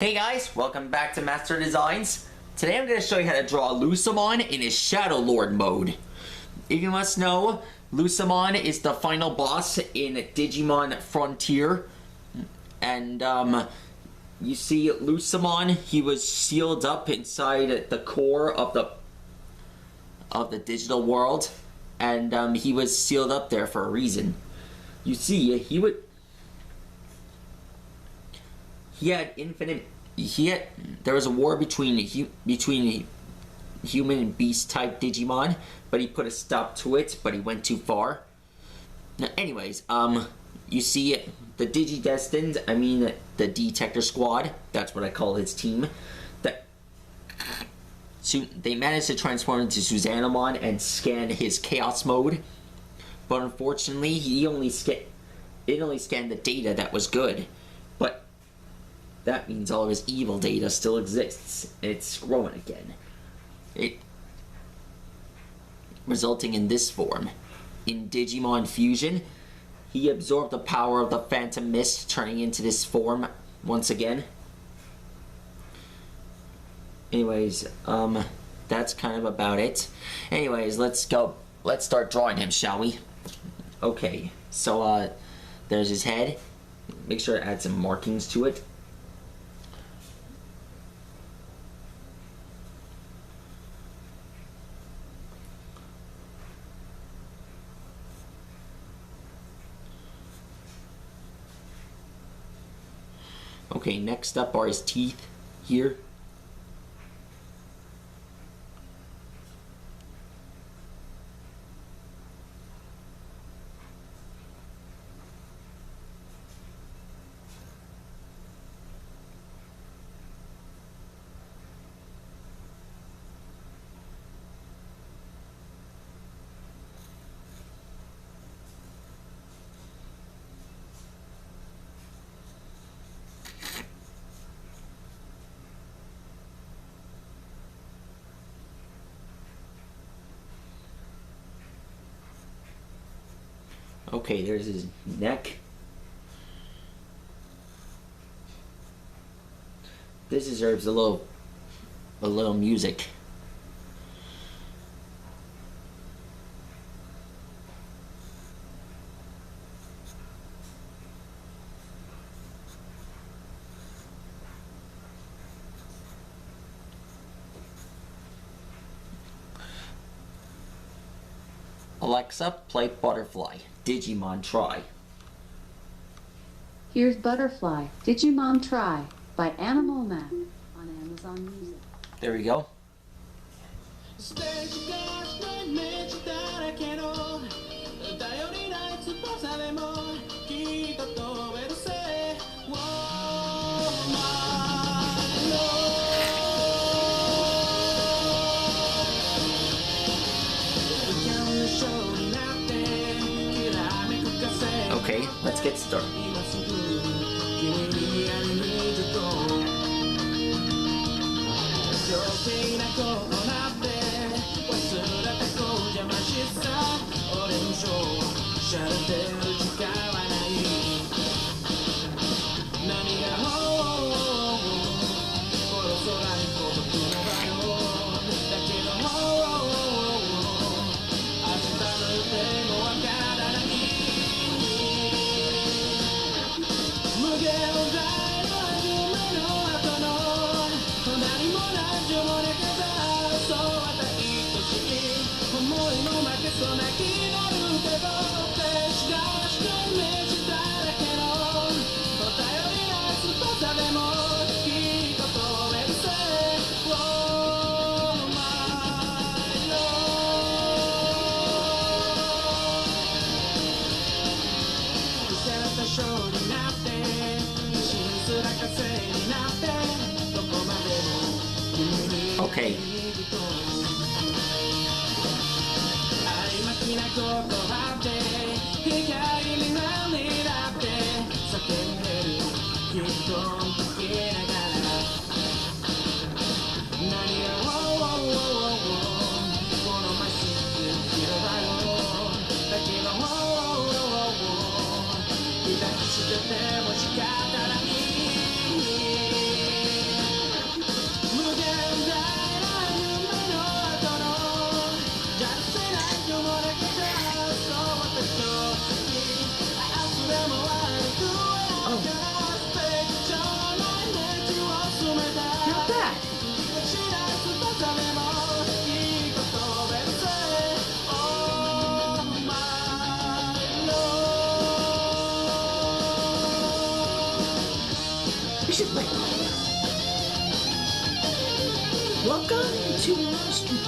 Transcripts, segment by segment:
Hey guys, welcome back to Master Designs. Today I'm going to show you how to draw Lucemon in his Shadow Lord mode. If you must know, Lucemon is the final boss in Digimon Frontier. And you see Lucemon, he was sealed up inside the core of the digital world. And he was sealed up there for a reason. You see, there was a war between human and beast type Digimon, but he put a stop to it, but he went too far. Now, anyways, you see the Digidestined, I mean the Detector Squad, that's what I call his team, they managed to transform into Susanamon and scan his Chaos mode, but unfortunately, it only scanned the data that was good, but that means all of his evil data still exists. It's growing again. Resulting in this form. In Digimon Fusion, he absorbed the power of the Phantom Mist, turning into this form once again. Anyways, that's kind of about it. Anyways, let's go. Let's start drawing him, shall we? Okay, so, there's his head. Make sure to add some markings to it. Okay, next up are his teeth here. Okay, there's his neck. This deserves a little music. Alexa, play Butterfly. Digimon Try. Here's Butterfly, Digimon Try by Animal Map on Amazon Music. There we go. Okay, let's get started. Okay. We should play. Welcome to our street.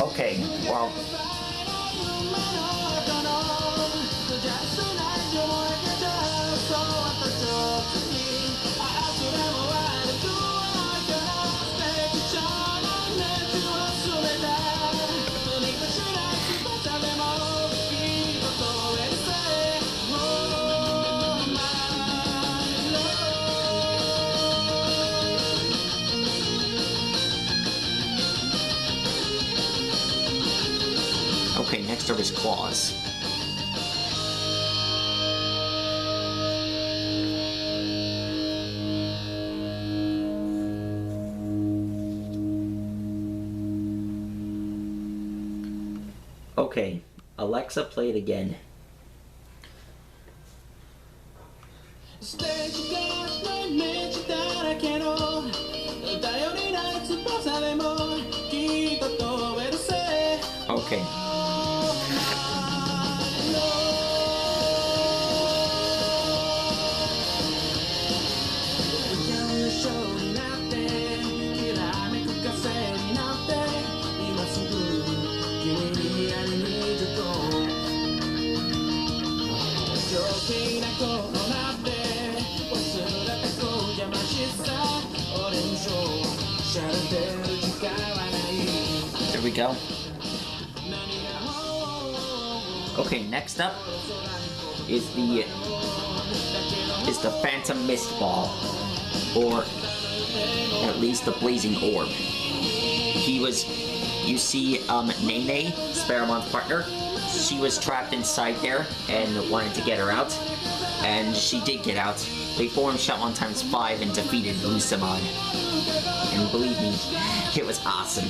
Okay, well. Okay, next up is claws. Okay, Alexa, play it again. Okay. There we go. Okay, next up is the Phantom Mist Ball, or at least the Blazing Orb. He was, you see, Nene, Sparamon's partner. She was trapped inside there and wanted to get her out, and she did get out. They formed Shetland ×5 and defeated Lucemon. And believe me, it was awesome.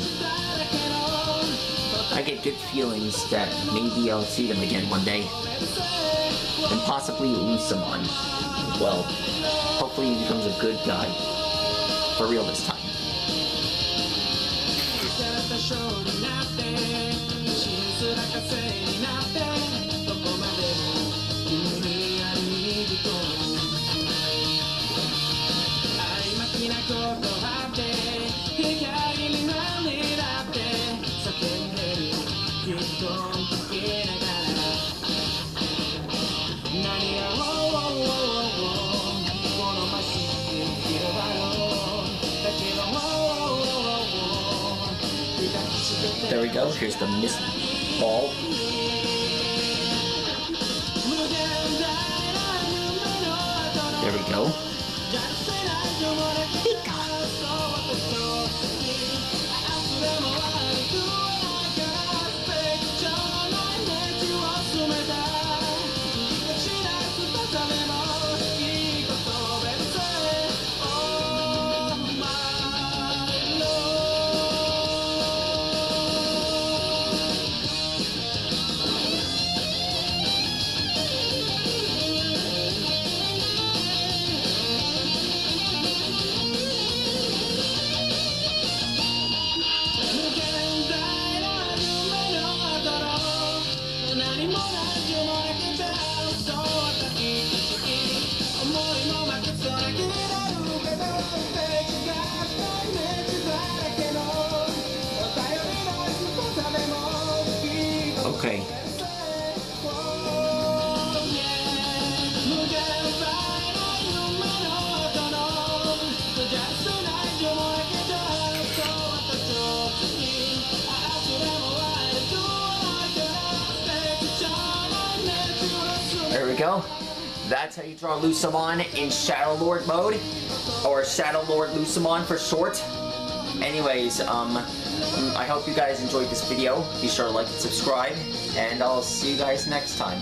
I get good feelings that maybe I'll see them again one day. And possibly Lucemon. Well, hopefully he becomes a good guy. For real this time. There we go, here's the mist ball. There we go. Okay. There we go. That's how you draw Lucemon in Shadow Lord mode, or Shadow Lord Lucemon for short. Anyways, I hope you guys enjoyed this video. Be sure to like and subscribe, and I'll see you guys next time.